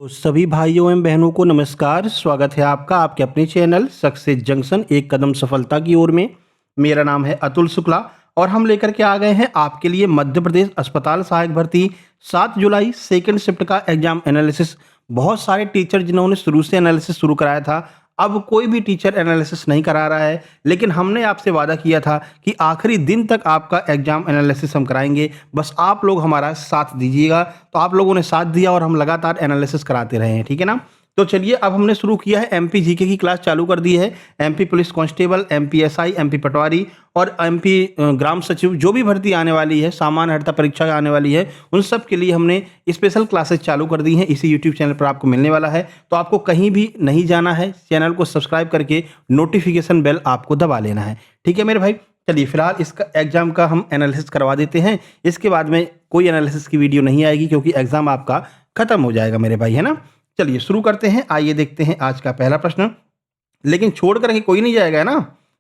तो सभी भाइयों एवं बहनों को नमस्कार। स्वागत है आपका आपके अपने चैनल सक्सेस जंक्शन एक कदम सफलता की ओर में। मेरा नाम है अतुल शुक्ला और हम लेकर के आ गए हैं आपके लिए मध्य प्रदेश अस्पताल सहायक भर्ती 7 जुलाई सेकंड शिफ्ट का एग्जाम एनालिसिस। बहुत सारे टीचर जिन्होंने शुरू से एनालिसिस शुरू कराया था, अब कोई भी टीचर एनालिसिस नहीं करा रहा है, लेकिन हमने आपसे वादा किया था कि आखिरी दिन तक आपका एग्जाम एनालिसिस हम कराएंगे। बस आप लोग हमारा साथ दीजिएगा। तो आप लोगों ने साथ दिया और हम लगातार एनालिसिस कराते रहे हैं, ठीक है ना। तो चलिए, अब हमने शुरू किया है एमपी जीके की क्लास चालू कर दी है। MP police constable, MP SI, MP पटवारी और एमपी ग्राम सचिव, जो भी भर्ती आने वाली है, सामान्य अर्हता परीक्षा आने वाली है, उन सब के लिए हमने स्पेशल क्लासेस चालू कर दी हैं। इसी यूट्यूब चैनल पर आपको मिलने वाला है, तो आपको कहीं भी नहीं जाना है। चैनल को सब्सक्राइब करके नोटिफिकेशन बेल आपको दबा लेना है, ठीक है मेरे भाई। चलिए, फिलहाल इसका एग्जाम का हम एनालिसिस करवा देते हैं। इसके बाद में कोई एनालिसिस की वीडियो नहीं आएगी, क्योंकि एग्जाम आपका खत्म हो जाएगा मेरे भाई, है ना। चलिए शुरू करते हैं। आइए देखते हैं आज का पहला प्रश्न। लेकिन छोड़ कर के कोई नहीं जाएगा, है ना,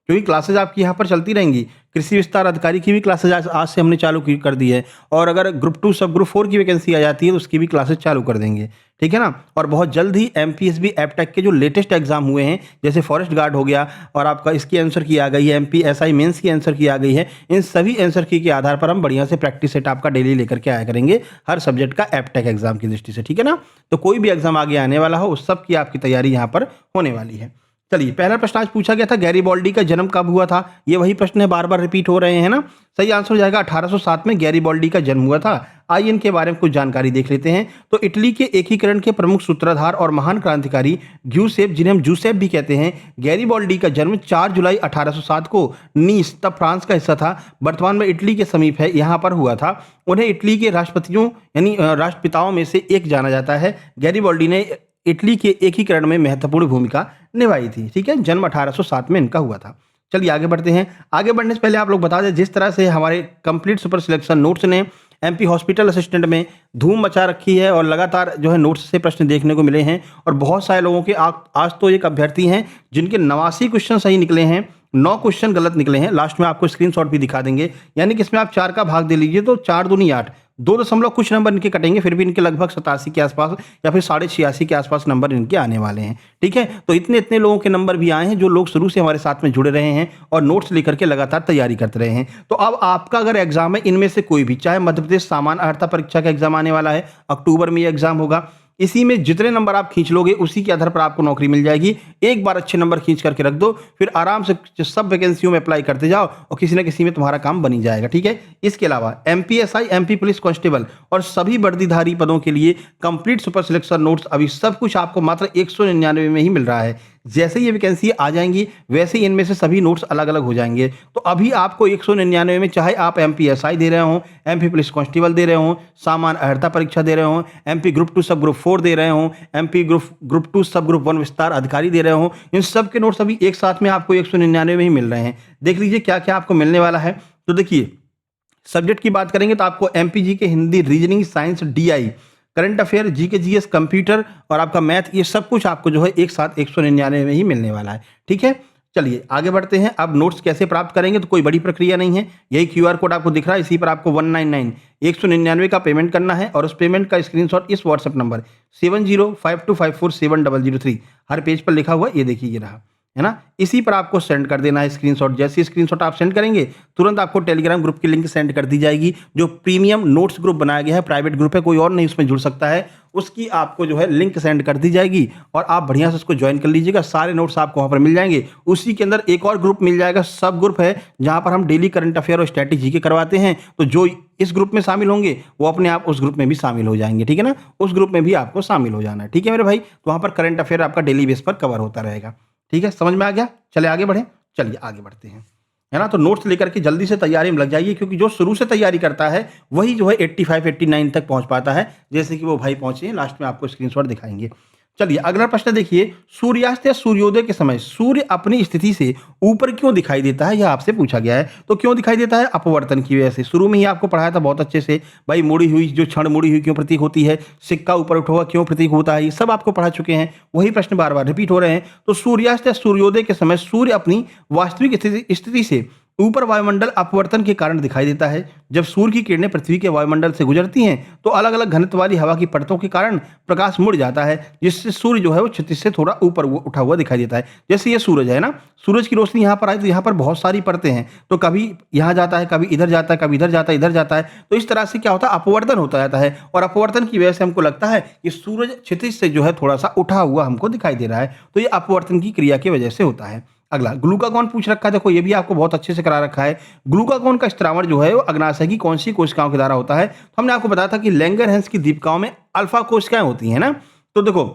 क्योंकि क्लासेज आपकी यहाँ पर चलती रहेंगी। कृषि विस्तार अधिकारी की भी क्लासेज आज से हमने चालू कर दी है। और अगर ग्रुप 2 सब ग्रुप 4 की वैकेंसी आ जाती है तो उसकी भी क्लासेज चालू कर देंगे, ठीक है ना। और बहुत जल्द ही एमपीएसबी एपटेक के जो लेटेस्ट एग्जाम हुए हैं, जैसे फॉरेस्ट गार्ड हो गया और आपका इसकी आंसर की आ गई है, एमपी एसआई मेंस की आंसर की आ गई है, इन सभी आंसर की के आधार पर हम बढ़िया से प्रैक्टिस सेट आपका डेली लेकर के आया करेंगे हर सब्जेक्ट का एपटेक एग्जाम की दृष्टि से, ठीक है ना। तो कोई भी एग्जाम आगे आने वाला हो, उस सब की आपकी तैयारी यहाँ पर होने वाली है। चलिए, पहला प्रश्न आज पूछा गया था, गैरीबाल्डी का जन्म कब हुआ था। ये वही प्रश्न है, बार बार रिपीट हो रहे हैं ना। सही आंसर हो जाएगा 1807 में गैरीबाल्डी का जन्म हुआ था। आइए इनके बारे में कुछ जानकारी देख लेते हैं। तो इटली के एकीकरण के प्रमुख सूत्रधार और महान क्रांतिकारी ग्यूसेप, जिन्हें हम जूसेप भी कहते हैं, गैरीबाल्डी का जन्म 4 जुलाई 1807 को नीस, तब फ्रांस का हिस्सा था, वर्तमान में इटली के समीप है, यहाँ पर हुआ था। उन्हें इटली के राष्ट्रपतियों यानी राष्ट्रपिताओं में से एक जाना जाता है। गैरीबाल्डी ने इटली के एकीकरण में महत्वपूर्ण भूमिका निभाई थी, ठीक है। जन्म 1807 में इनका हुआ था। चलिए आगे बढ़ते हैं। आगे बढ़ने से पहले आप लोग बता दें, जिस तरह से हमारे कंप्लीट सुपर सिलेक्शन नोट्स ने एमपी हॉस्पिटल असिस्टेंट में धूम मचा रखी है और लगातार जो है नोट्स से प्रश्न देखने को मिले हैं। और बहुत सारे लोगों के आज तो एक अभ्यर्थी हैं जिनके 89 क्वेश्चन सही निकले हैं, 9 क्वेश्चन गलत निकले हैं। लास्ट में आपको स्क्रीनशॉट भी दिखा देंगे, यानी कि इसमें आप 4 का भाग दे लीजिए तो 4 दूनी 8, 2 दशमलव कुछ नंबर इनके कटेंगे, फिर भी इनके लगभग 87 के आसपास या फिर 86.5 के आसपास नंबर इनके आने वाले हैं, ठीक है। तो इतने इतने लोगों के नंबर भी आए हैं जो लोग शुरू से हमारे साथ में जुड़े रहे हैं और नोट्स लेकर के लगातार तैयारी करते रहे हैं। तो अब आपका अगर एग्जाम है, इनमें से कोई भी, चाहे मध्य प्रदेश सामान्य अर्हता परीक्षा का एग्जाम आने वाला है, अक्टूबर में ये एग्जाम होगा, इसी में जितने नंबर आप खींच लोगे उसी के आधार पर आपको नौकरी मिल जाएगी। एक बार अच्छे नंबर खींच करके रख दो, फिर आराम से सब वैकेंसियों में अप्लाई करते जाओ और किसी न किसी में तुम्हारा काम बनी जाएगा, ठीक है। इसके अलावा एमपीएसआई, एमपी पुलिस कांस्टेबल और सभी वर्दीधारी पदों के लिए कंप्लीट सुपर सिलेक्शन नोट्स अभी सब कुछ आपको मात्र 199 में ही मिल रहा है। जैसे ये वैकेंसी आ जाएंगी वैसे ही इनमें से सभी नोट्स अलग अलग हो जाएंगे। तो अभी आपको 199 में, चाहे आप एमपीएसआई दे रहे हो, एमपी पुलिस कांस्टेबल दे रहे हो, सामान्य अर्हता परीक्षा दे रहे हो, एमपी ग्रुप 2 सब ग्रुप 4 दे रहे हो, एमपी ग्रुप 2 सब ग्रुप 1 विस्तार अधिकारी दे रहे हो, इन सब के नोट्स अभी एक साथ में आपको 199 में ही मिल रहे हैं। देख लीजिए क्या क्या आपको मिलने वाला है। तो देखिए, सब्जेक्ट की बात करेंगे तो आपको एमपीजी के Hindi, reasoning, science, DI, current affair, GK GS, computer और आपका मैथ, ये सब कुछ आपको जो है एक साथ 199 में ही मिलने वाला है, ठीक है। चलिए आगे बढ़ते हैं। अब नोट्स कैसे प्राप्त करेंगे, तो कोई बड़ी प्रक्रिया नहीं है। यही क्यूआर कोड आपको दिख रहा है, इसी पर आपको 199 का पेमेंट करना है और उस पेमेंट का स्क्रीनशॉट इस व्हाट्सएप नंबर 7052547003 हर पेज पर लिखा हुआ, ये देखिए ये रहा, है ना। इसी पर आपको सेंड कर देना है स्क्रीनशॉट। जैसे स्क्रीनशॉट आप सेंड करेंगे तुरंत आपको टेलीग्राम ग्रुप की लिंक सेंड कर दी जाएगी, जो प्रीमियम नोट्स ग्रुप बनाया गया है, प्राइवेट ग्रुप है, कोई और नहीं उसमें जुड़ सकता है। उसकी आपको जो है लिंक सेंड कर दी जाएगी और आप बढ़िया से उसको ज्वाइन कर लीजिएगा। सारे नोट्स आपको वहाँ पर मिल जाएंगे। उसी के अंदर एक और ग्रुप मिल जाएगा, सब ग्रुप है, जहाँ पर हम डेली करंट अफेयर और स्ट्रैटेजी के करवाते हैं। तो जो इस ग्रुप में शामिल होंगे वो अपने आप उस ग्रुप में भी शामिल हो जाएंगे, ठीक है ना। उस ग्रुप में भी आपको शामिल हो जाना है, ठीक है मेरे भाई। तो वहाँ पर करंट अफेयर आपका डेली बेस पर कवर होता रहेगा, ठीक है। समझ में आ गया। चले आगे बढ़े। चलिए आगे बढ़ते हैं, है ना। तो नोट्स लेकर के जल्दी से तैयारी में लग जाइए, क्योंकि जो शुरू से तैयारी करता है वही जो है 85 89 तक पहुंच पाता है, जैसे कि वो भाई पहुंचे हैं। लास्ट में आपको स्क्रीनशॉट दिखाएंगे। चलिए अगला प्रश्न देखिए, सूर्यास्त या सूर्योदय के समय सूर्य अपनी स्थिति से ऊपर क्यों दिखाई देता है, यह आपसे पूछा गया है। तो क्यों दिखाई देता है, अपवर्तन की वजह से। शुरू में ही आपको पढ़ाया था बहुत अच्छे से, भाई मुड़ी हुई जो क्षण मुड़ी हुई क्यों प्रतीक होती है, सिक्का ऊपर उठा हुआ क्यों प्रतीक होता है, ये सब आपको पढ़ा चुके हैं। वही प्रश्न बार बार रिपीट हो रहे हैं। तो सूर्यास्त या सूर्योदय के समय सूर्य अपनी वास्तविक स्थिति से ऊपर वायुमंडल अपवर्तन के कारण दिखाई देता है। जब सूर्य की किरणें पृथ्वी के वायुमंडल से गुजरती हैं तो अलग अलग घनत्व वाली हवा की परतों के कारण प्रकाश मुड़ जाता है, जिससे सूर्य जो है वो क्षितिज से थोड़ा ऊपर उठा हुआ दिखाई देता है। जैसे ये सूरज है ना, सूरज की रोशनी यहाँ पर आई तो यहाँ पर बहुत सारी परतें हैं, तो कभी यहाँ जाता है, कभी इधर जाता है, कभी इधर जाता है, इधर जाता है। तो इस तरह से क्या होता है, अपवर्तन होता जाता है, और अपवर्तन की वजह से हमको लगता है कि सूरज क्षितिज से जो है थोड़ा सा उठा हुआ हमको दिखाई दे रहा है। तो ये अपवर्तन की क्रिया की वजह से होता है। अगला ग्लूकागॉन पूछ रखा है, देखो ये भी आपको बहुत अच्छे से करा रखा है। ग्लूकागॉन का स्त्रावण जो है वो अग्नाशय की कौन सी कोशिकाओं के द्वारा होता है? तो हमने आपको बताया था कि लैंगरहैंस की दीपिकाओं में अल्फा कोशिकाएं होती हैं ना। तो देखो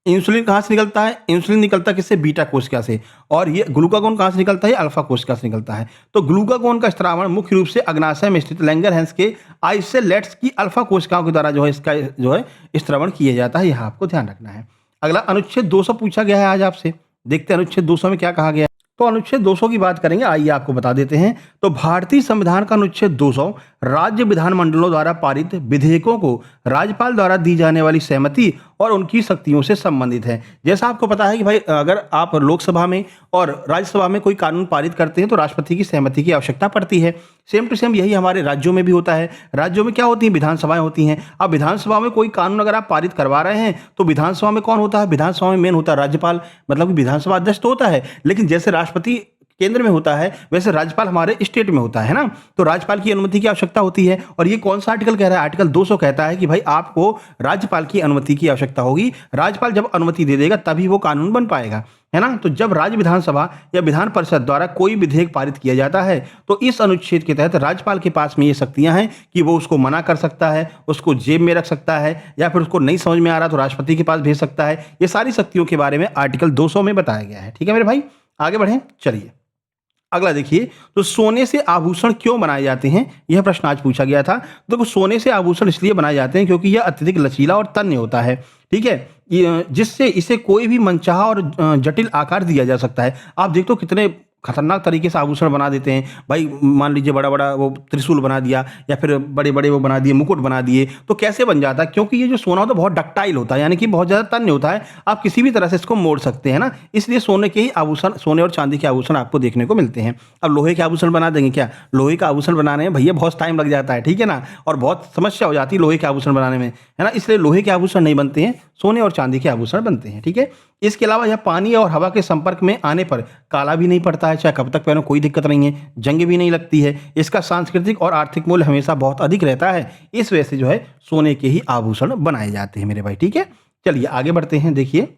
इंसुलिन कहाँ से निकलता है? इंसुलिन निकलता है किससे? बीटा कोशिका से। और ये ग्लूकागॉन कहाँ से निकलता है? अल्फा कोशिका से निकलता है। तो ग्लूकागॉन का स्त्रावण मुख्य रूप से अग्नाशय में स्थित लैंगरहैंस के आइसोलेट्स की अल्फा कोशिकाओं के द्वारा जो है इसका जो है स्त्रावण किया जाता है। यह आपको ध्यान रखना है। अगला अनुच्छेद 200 पूछा गया है आज आपसे। देखते हैं अनुच्छेद 200 में क्या कहा गया है। तो अनुच्छेद 200 की बात करेंगे, आइए आपको बता देते हैं। तो भारतीय संविधान का अनुच्छेद 200 राज्य विधानमंडलों द्वारा पारित विधेयकों को राज्यपाल द्वारा दी जाने वाली सहमति और उनकी शक्तियों से संबंधित है। जैसा आपको पता है कि भाई अगर आप लोकसभा में और राज्यसभा में कोई कानून पारित करते हैं तो राष्ट्रपति की सहमति की आवश्यकता पड़ती है। सेम टू सेम यही हमारे राज्यों में भी होता है। राज्यों में क्या होती हैं? विधानसभाएं होती हैं। अब विधानसभा में कोई कानून अगर आप पारित करवा रहे हैं तो विधानसभा में कौन होता है? विधानसभा में मेन होता है राज्यपाल, मतलब कि विधानसभा अध्यक्ष तो होता है, लेकिन जैसे राष्ट्रपति केंद्र में होता है वैसे राज्यपाल हमारे स्टेट में होता है ना। तो राज्यपाल की अनुमति की आवश्यकता होती है। और ये कौन सा आर्टिकल कह रहा है? आर्टिकल 200 कहता है कि भाई आपको राज्यपाल की अनुमति की आवश्यकता होगी। राज्यपाल जब अनुमति दे देगा तभी वो कानून बन पाएगा, है ना। तो जब राज्य विधानसभा या विधान परिषद द्वारा कोई विधेयक पारित किया जाता है तो इस अनुच्छेद के तहत राज्यपाल के पास में ये शक्तियां हैं कि वो उसको मना कर सकता है, उसको जेब में रख सकता है, या फिर उसको नहीं समझ में आ रहा तो राष्ट्रपति के पास भेज सकता है। ये सारी शक्तियों के बारे में आर्टिकल 200 में बताया गया है। ठीक है मेरे भाई, आगे बढ़ें, चलिए अगला देखिए। तो सोने से आभूषण क्यों बनाए जाते हैं? यह प्रश्न आज पूछा गया था। देखो सोने से आभूषण इसलिए बनाए जाते हैं क्योंकि यह अत्यधिक लचीला और तन्य होता है, ठीक है, जिससे इसे कोई भी मनचाहा और जटिल आकार दिया जा सकता है। आप देखो कितने खतरनाक तरीके से आभूषण बना देते हैं भाई। मान लीजिए बड़ा बड़ा वो त्रिशूल बना दिया, या फिर बड़े बड़े वो बना दिए, मुकुट बना दिए, तो कैसे बन जाता है? क्योंकि ये जो सोना होता है बहुत डक्टाइल होता है, यानी कि बहुत ज़्यादा तन्य होता है। आप किसी भी तरह से इसको मोड़ सकते हैं ना, इसलिए सोने के ही आभूषण, सोने और चांदी के आभूषण आपको देखने को मिलते हैं। अब लोहे के आभूषण बना देंगे क्या? लोहे का आभूषण बनाने में भैया बहुत टाइम लग जाता है, ठीक है ना, और बहुत समस्या हो जाती है लोहे के आभूषण बनाने में, है ना। इसलिए लोहे के आभूषण नहीं बनते हैं, सोने और चांदी के आभूषण बनते हैं, ठीक है। इसके अलावा यह पानी और हवा के संपर्क में आने पर काला भी नहीं पड़ता है, चाहे कब तक पहनो कोई दिक्कत नहीं है, जंग भी नहीं लगती है। इसका सांस्कृतिक और आर्थिक मूल्य हमेशा बहुत अधिक रहता है। इस वजह से जो है सोने के ही आभूषण बनाए जाते हैं मेरे भाई, ठीक है। चलिए आगे बढ़ते हैं। देखिए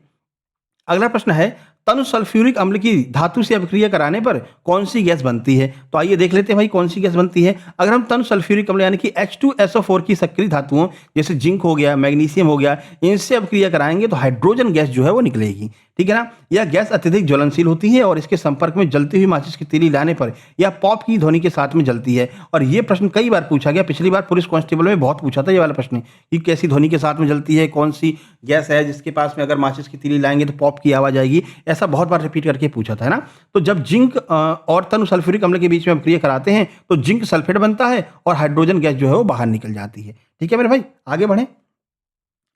अगला प्रश्न है, तनु सल्फ्यूरिक अम्ल की धातु से अभिक्रिया कराने पर कौन सी गैस बनती है? तो आइए देख लेते हैं भाई कौन सी गैस बनती है। अगर हम तनु सल्फ्यूरिक अम्ल यानी कि H2SO4 की सक्रिय धातुओं जैसे जिंक हो गया, मैग्नीशियम हो गया, इनसे अभिक्रिया कराएंगे तो हाइड्रोजन गैस जो है वो निकलेगी, ठीक है ना। यह गैस अत्यधिक ज्वलनशील होती है और इसके संपर्क में जलती हुई माचिस की तीली लाने पर यह पॉप की ध्वनि के साथ में जलती है। और ये प्रश्न कई बार पूछा गया, पिछली बार पुलिस कांस्टेबल में बहुत पूछा था ये वाला प्रश्न कि कैसी ध्वनि के साथ में जलती है, कौन सी गैस है जिसके पास में अगर माचिस की तीली लाएंगे तो पॉप की आवाज आएगी। ऐसा बहुत बार रिपीट करके पूछा था, है ना। तो जब जिंक और तनु सल्फ्यूरिक अम्ल के बीच में अभिक्रिया कराते हैं तो जिंक सल्फेट बनता है और हाइड्रोजन गैस जो है वो बाहर निकल जाती है, ठीक है मेरे भाई। आगे बढ़ें।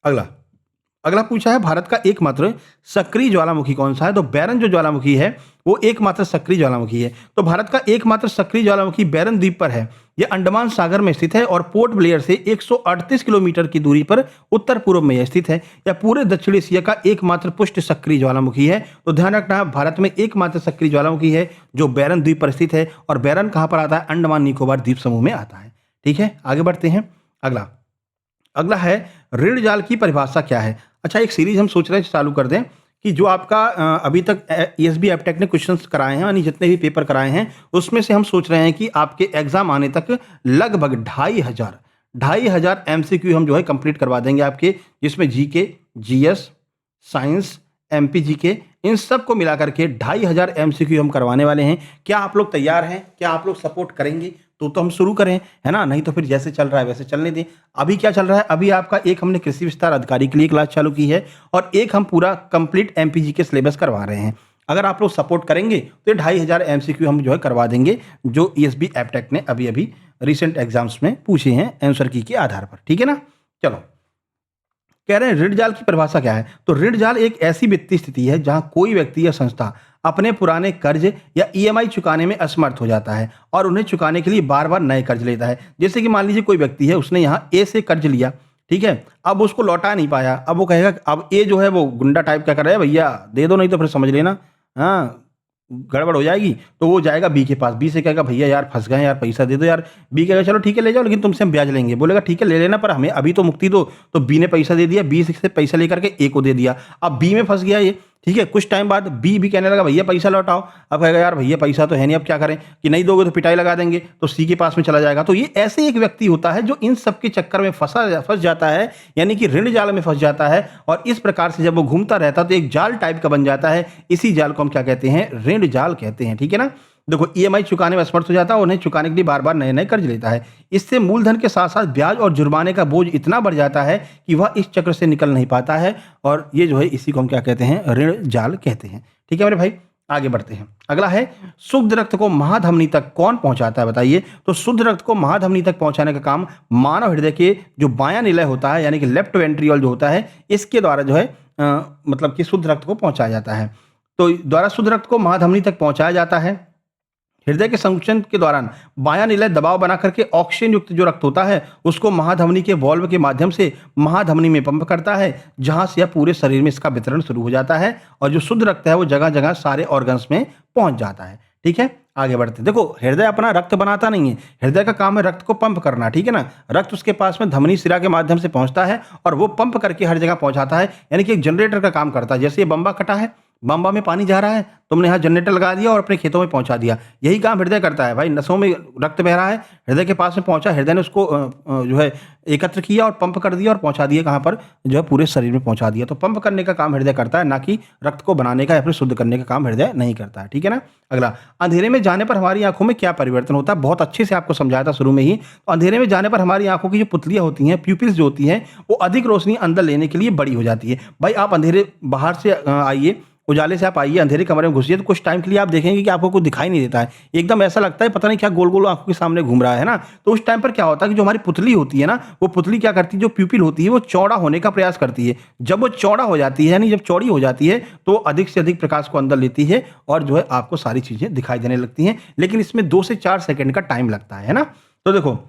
अगला अगला पूछा है, भारत का एकमात्र सक्रिय ज्वालामुखी कौन सा है? तो बैरन जो ज्वालामुखी है वो एकमात्र सक्रिय ज्वालामुखी है। तो भारत का एकमात्र सक्रिय ज्वालामुखी बैरन द्वीप पर है। यह अंडमान सागर में स्थित है और पोर्ट ब्लेयर से 138 किलोमीटर की दूरी पर उत्तर पूर्व में यह स्थित है। यह पूरे दक्षिण एशिया का एकमात्र पुष्ट सक्रिय ज्वालामुखी है। तो ध्यान रखना, भारत में एकमात्र सक्रिय ज्वालामुखी है जो बैरन द्वीप पर स्थित है। और बैरन कहाँ पर आता है? अंडमान निकोबार द्वीप समूह में आता है, ठीक है। आगे बढ़ते हैं। अगला है, ऋण जाल की परिभाषा क्या है? अच्छा, एक सीरीज हम सोच रहे हैं चालू कर दें कि जो आपका अभी तक ESB एपटेक ने क्वेश्चंस कराए हैं, यानी जितने भी पेपर कराए हैं उसमें से हम सोच रहे हैं कि आपके एग्जाम आने तक लगभग 2,500 MCQ हम जो है कंप्लीट करवा देंगे आपके, जिसमें GK, GS, science, MP GK इन सब को मिला करके 2,500 MCQ हम करवाने वाले हैं। क्या आप लोग तैयार हैं? क्या आप लोग सपोर्ट करेंगे? तो हम शुरू करें, है ना, नहीं तो फिर जैसे चल रहा है वैसे चलने दें। अभी क्या चल रहा है? अभी आपका एक हमने कृषि विस्तार अधिकारी के लिए क्लास चालू की है और एक हम पूरा कंप्लीट MPG के सिलेबस करवा रहे हैं। अगर आप लोग सपोर्ट करेंगे तो 2,500 MCQ हम जो है करवा देंगे, जो ESB एपटेक ने अभी अभी रिसेंट एग्जाम्स में पूछे हैं आंसर की के आधार पर, ठीक है ना। चलो कह रहे हैं ऋण जाल की परिभाषा क्या है? तो ऋण जाल एक ऐसी वित्तीय स्थिति है जहां कोई व्यक्ति या संस्था अपने पुराने कर्ज या ईएमआई चुकाने में असमर्थ हो जाता है और उन्हें चुकाने के लिए बार-बार नए कर्ज लेता है। जैसे कि मान लीजिए कोई व्यक्ति है, उसने यहाँ ए से कर्ज लिया, ठीक है? अब उसको लौटा नहीं पाया, अब वो कहेगा, अब ए जो है वो गुंडा टाइप का कर रहा है, भैया दे दो नहीं तो फिर समझ लेना, हाँ, गड़बड़ हो जाएगी। तो वो जाएगा बी के पास, बी से कहेगा भैया यार फँस गए यार, पैसा दे दो यार। बी कहेगा चलो ठीक है ले जाओ, लेकिन तुमसे हम ब्याज लेंगे। बोलेगा ठीक है ले लेना, पर हमें अभी तो मुक्ति दो। तो बी ने पैसा दे दिया, बी से पैसा लेकर के ए को दे दिया। अब बी में फँस गया ये, ठीक है? कुछ टाइम बाद बी भी कहने लगा भैया पैसा लौटाओ। अब कहेगा यार भैया पैसा तो है नहीं, अब क्या करें, कि नहीं दोगे तो पिटाई लगा देंगे। तो सी के पास में चला जाएगा। तो ये ऐसे एक व्यक्ति होता है जो इन सब के चक्कर में फंस जाता है, यानी कि ऋण जाल में फंस जाता है। और इस प्रकार से जब वो घूमता रहता है तो एक जाल टाइप का बन जाता है। इसी जाल को हम क्या कहते हैं? ऋण जाल कहते हैं, ठीक है ना? देखो, ईएमआई चुकाने में असमर्थ हो जाता है और उन्हें चुकाने के लिए बार बार नए नए कर्ज लेता है। इससे मूलधन के साथ साथ ब्याज और जुर्माने का बोझ इतना बढ़ जाता है कि वह इस चक्र से निकल नहीं पाता है। और ये जो है इसी को हम क्या कहते हैं? ऋण जाल कहते हैं। ठीक है मेरे भाई, आगे बढ़ते हैं। अगला है, शुद्ध रक्त को महाधमनी तक कौन पहुंचाता है? बताइए। तो शुद्ध रक्त को महाधमनी तक पहुंचाने का काम मानव हृदय के जो बायां निलय होता है, यानी कि लेफ्ट वेंट्रियोल जो होता है, इसके द्वारा जो है मतलब कि शुद्ध रक्त को पहुंचाया जाता है। तो द्वारा शुद्ध रक्त को महाधमनी तक पहुंचाया जाता है। हृदय के संकुचन के दौरान बायां निलय दबाव बना करके ऑक्सीजन युक्त जो रक्त होता है उसको महाधमनी के वॉल्व के माध्यम से महाधमनी में पंप करता है, जहां से यह पूरे शरीर में इसका वितरण शुरू हो जाता है और जो शुद्ध रक्त है वो जगह जगह सारे ऑर्गन्स में पहुंच जाता है। ठीक है, आगे बढ़ते हैं। देखो, हृदय अपना रक्त बनाता नहीं है, हृदय का काम है रक्त को पंप करना, ठीक है ना? रक्त उसके पास में धमनी शिरा के माध्यम से पहुंचता है और वो पंप करके हर जगह पहुंचाता है, यानी कि एक जनरेटर का काम करता है। जैसे ये बम्बा कटा है, बम्बा में पानी जा रहा है, तुमने यहाँ जनरेटर लगा दिया और अपने खेतों में पहुंचा दिया। यही काम हृदय करता है भाई। नसों में रक्त बह रहा है, हृदय के पास में पहुंचा, हृदय ने उसको जो है एकत्र किया और पंप कर दिया और पहुंचा दिया कहाँ पर? जो है पूरे शरीर में पहुंचा दिया। तो पंप करने का काम हृदय करता है, ना कि रक्त को बनाने का या फिर शुद्ध करने का काम हृदय नहीं करता है। ठीक है ना? अगला, अंधेरे में जाने पर हमारी आंखों में क्या परिवर्तन होता है? बहुत अच्छे से आपको समझाया था शुरू में ही। तो अंधेरे में जाने पर हमारी आंखों की जो पुतलियां होती हैं, प्यूपिल्स जो होती हैं, वो अधिक रोशनी अंदर लेने के लिए बड़ी हो जाती है। भाई आप अंधेरे बाहर से आइए, उजाले से आप आइए, अंधेरे कमरे में घुसिए, तो कुछ टाइम के लिए आप देखेंगे कि आपको कुछ दिखाई नहीं देता है। एकदम ऐसा लगता है पता नहीं क्या गोल गोल आंखों के सामने घूम रहा है ना। तो उस टाइम पर क्या होता है कि जो हमारी पुतली होती है ना, वो पुतली क्या करती है, जो प्यूपिल होती है वो चौड़ा होने का प्रयास करती है। जब वो चौड़ा हो जाती है, यानी जब चौड़ी हो जाती है, तो अधिक से अधिक प्रकाश को अंदर लेती है और जो है आपको सारी चीजें दिखाई देने लगती हैं। लेकिन इसमें 2 से 4 सेकंड का टाइम लगता है ना। तो देखो,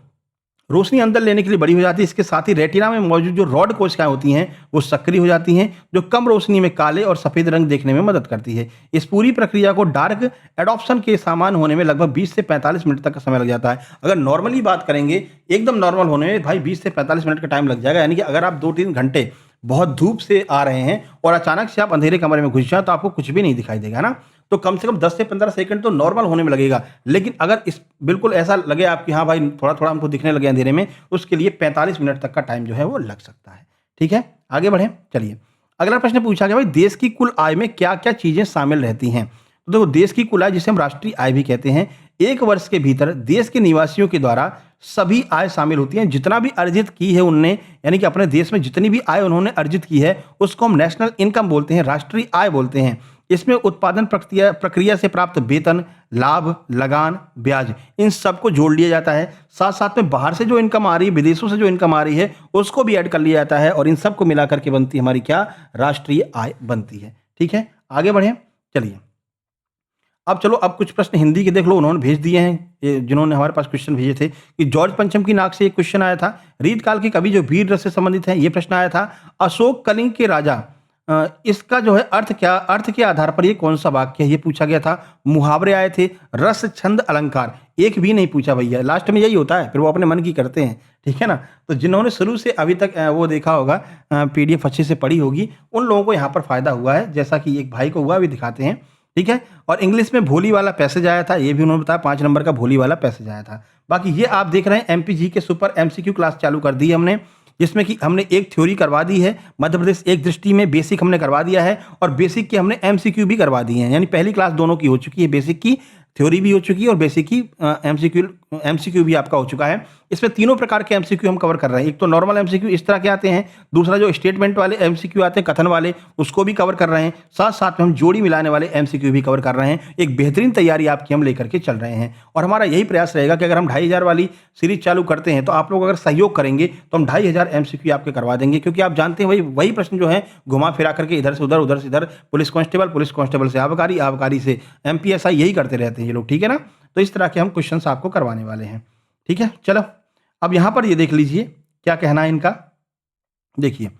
रोशनी अंदर लेने के लिए बड़ी हो जाती है। इसके साथ ही रेटिना में मौजूद जो रॉड कोशिकाएं होती हैं वो सक्रिय हो जाती हैं, जो कम रोशनी में काले और सफेद रंग देखने में मदद करती है। इस पूरी प्रक्रिया को डार्क एडॉप्शन के सामान होने में लगभग 20 से 45 मिनट तक का समय लग जाता है। अगर नॉर्मली बात करेंगे, एकदम नॉर्मल होने में भाई 20 से 45 मिनट का टाइम लग जाएगा। यानी कि अगर आप 2-3 घंटे बहुत धूप से आ रहे हैं और अचानक से आप अंधेरे कमरे में घुस जाए तो आपको कुछ भी नहीं दिखाई देगा ना। तो कम से कम 10 से 15 सेकंड तो नॉर्मल होने में लगेगा। लेकिन अगर इस बिल्कुल ऐसा लगे आपकी, हाँ भाई थोड़ा थोड़ा हमको दिखने लगे अंधेरे में, उसके लिए 45 मिनट तक का टाइम जो है वो लग सकता है। ठीक है, आगे बढ़ें। चलिए, अगला प्रश्न पूछा गया, भाई देश की कुल आय में क्या क्या चीजें शामिल रहती हैं? तो देखो, देश की कुल आय, जिसे हम राष्ट्रीय आय भी कहते हैं, एक वर्ष के भीतर देश के निवासियों के द्वारा सभी आय शामिल होती हैं। जितना भी अर्जित की है उनने, यानी कि अपने देश में जितनी भी आय उन्होंने अर्जित की है, उसको हम नेशनल इनकम बोलते हैं, राष्ट्रीय आय बोलते हैं। इसमें उत्पादन प्रक्रिया से प्राप्त वेतन, लाभ, लगान, ब्याज, इन सबको जोड़ लिया जाता है। साथ साथ में बाहर से जो इनकम आ रही है, विदेशों से जो इनकम आ रही है, उसको भी ऐड कर लिया जाता है और इन सबको मिलाकर के बनती हमारी क्या? राष्ट्रीय आय बनती है। ठीक है, आगे बढ़ें। चलिए, अब चलो, अब कुछ प्रश्न हिंदी के देख लो, उन्होंने भेज दिए हैं जिन्होंने हमारे पास क्वेश्चन भेजे थे। कि जॉर्ज पंचम की नाक से एक क्वेश्चन आया था। रीत काल के कवि जो वीर रस से संबंधित है, ये प्रश्न आया था। अशोक कलिंग के राजा, इसका जो है अर्थ के आधार पर ये कौन सा वाक्य है, ये पूछा गया था। मुहावरे आए थे, रस, छंद, अलंकार, एक भी नहीं पूछा भैया। लास्ट में यही होता है, फिर वो अपने मन की करते हैं। ठीक है ना? तो जिन्होंने शुरू से अभी तक वो देखा होगा, पीडीएफ अच्छे से पढ़ी होगी, उन लोगों को यहाँ पर फायदा हुआ है, जैसा कि एक भाई को हुआ, अभी दिखाते हैं। ठीक है, और इंग्लिश में भोली वाला पैसेज आया था, ये भी उन्होंने बताया, 5 नंबर का भोली वाला पैसेज आया था। बाकी ये आप देख रहे हैं एमपीजी के सुपर एमसीक्यू क्लास चालू कर दी है हमने, जिसमें कि हमने एक थ्योरी करवा दी है, मध्य प्रदेश एक दृष्टि में बेसिक हमने करवा दिया है और बेसिक की हमने एमसीक्यू भी करवा दी है। यानी पहली क्लास दोनों की हो चुकी है, बेसिक की थ्योरी भी हो चुकी है और बेसिक की एमसीक्यू भी आपका हो चुका है। इसमें तीनों प्रकार के एमसीक्यू हम कवर कर रहे हैं। एक तो नॉर्मल एमसीक्यू इस तरह के आते हैं, दूसरा जो स्टेटमेंट वाले एमसीक्यू आते हैं कथन वाले, उसको भी कवर कर रहे हैं, साथ साथ में हम जोड़ी मिलाने वाले एमसीक्यू भी कवर कर रहे हैं। एक बेहतरीन तैयारी आपकी हम लेकर के चल रहे हैं और हमारा यही प्रयास रहेगा कि अगर हम 2500 वाली सीरीज चालू करते हैं तो आप लोग अगर सहयोग करेंगे तो हम 2500 एमसीक्यू आपके करवा देंगे, क्योंकि आप जानते हैं वही प्रश्न जो है घुमा फिरा करके इधर से उधर, उधर से इधर, पुलिस कांस्टेबल से आबकारी, आबकारी से एमपीएसआई, यही करते रहते हैं ये लोग, ठीक है ना। तो इस तरह के हम क्वेश्चंस आपको करवाने वाले हैं, ठीक है। चलो अब यहां पर ये देख लीजिए क्या कहना है इनका। देखिए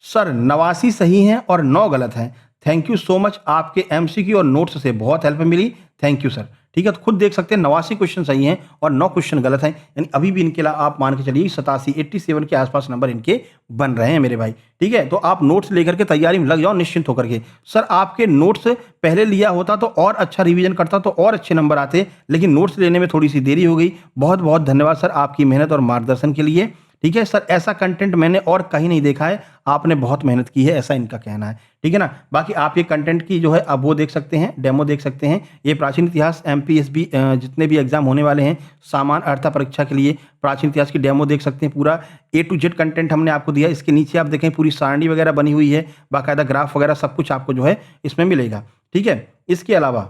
सर 89 सही हैं और 9 गलत हैं। थैंक यू सो मच, आपके एमसीक्यू और नोट्स से बहुत हेल्प मिली, थैंक यू सर। ठीक है, तो खुद देख सकते हैं 89 क्वेश्चन सही हैं और 9 क्वेश्चन गलत हैं, यानी अभी भी इनके लिए आप मान के चलिए 87 के आसपास नंबर इनके बन रहे हैं मेरे भाई। ठीक है, तो आप नोट्स लेकर के तैयारी में लग जाओ निश्चिंत होकर के। सर आपके नोट्स पहले लिया होता तो और अच्छा रिवीजन करता तो और अच्छे नंबर आते, लेकिन नोट्स लेने में थोड़ी सी देरी हो गई। बहुत बहुत धन्यवाद सर आपकी मेहनत और मार्गदर्शन के लिए। ठीक है सर, ऐसा कंटेंट मैंने और कहीं नहीं देखा है, आपने बहुत मेहनत की है, ऐसा इनका कहना है। ठीक है ना, बाकी आप ये कंटेंट की जो है अब वो देख सकते हैं, डेमो देख सकते हैं। ये प्राचीन इतिहास एमपीएसबी जितने भी एग्जाम होने वाले हैं सामान्य अर्हता परीक्षा के लिए, प्राचीन इतिहास की डेमो देख सकते हैं। पूरा A to Z कंटेंट हमने आपको दिया। इसके नीचे आप देखें पूरी सारणी वगैरह बनी हुई है, बाकायदा ग्राफ वगैरह सब कुछ आपको जो है इसमें मिलेगा। ठीक है, इसके अलावा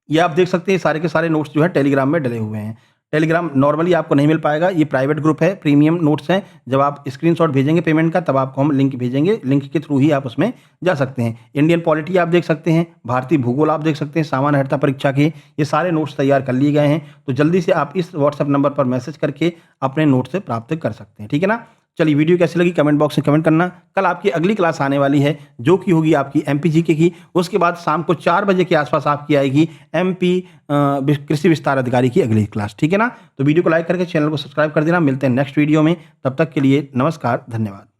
ये आप देख सकते हैं सारे के सारे नोट्स जो है टेलीग्राम में डले हुए हैं। टेलीग्राम नॉर्मली आपको नहीं मिल पाएगा, ये प्राइवेट ग्रुप है, प्रीमियम नोट्स हैं। जब आप स्क्रीनशॉट भेजेंगे पेमेंट का तब आपको हम लिंक भेजेंगे, लिंक के थ्रू ही आप उसमें जा सकते हैं। इंडियन पॉलिटी आप देख सकते हैं, भारतीय भूगोल आप देख सकते हैं, सामान्य अर्हता परीक्षा के ये सारे नोट्स तैयार कर लिए गए हैं। तो जल्दी से आप इस व्हाट्सएप नंबर पर मैसेज करके अपने नोट्स से प्राप्त कर सकते हैं। ठीक है ना, चलिए वीडियो कैसी लगी कमेंट बॉक्स में कमेंट करना। कल आपकी अगली क्लास आने वाली है जो कि होगी आपकी एमपीजीके की। उसके बाद शाम को 4 बजे के आसपास आपकी आएगी एमपी कृषि विस्तार अधिकारी की अगली क्लास। ठीक है ना, तो वीडियो को लाइक करके चैनल को सब्सक्राइब कर देना। मिलते हैं नेक्स्ट वीडियो में, तब तक के लिए नमस्कार, धन्यवाद।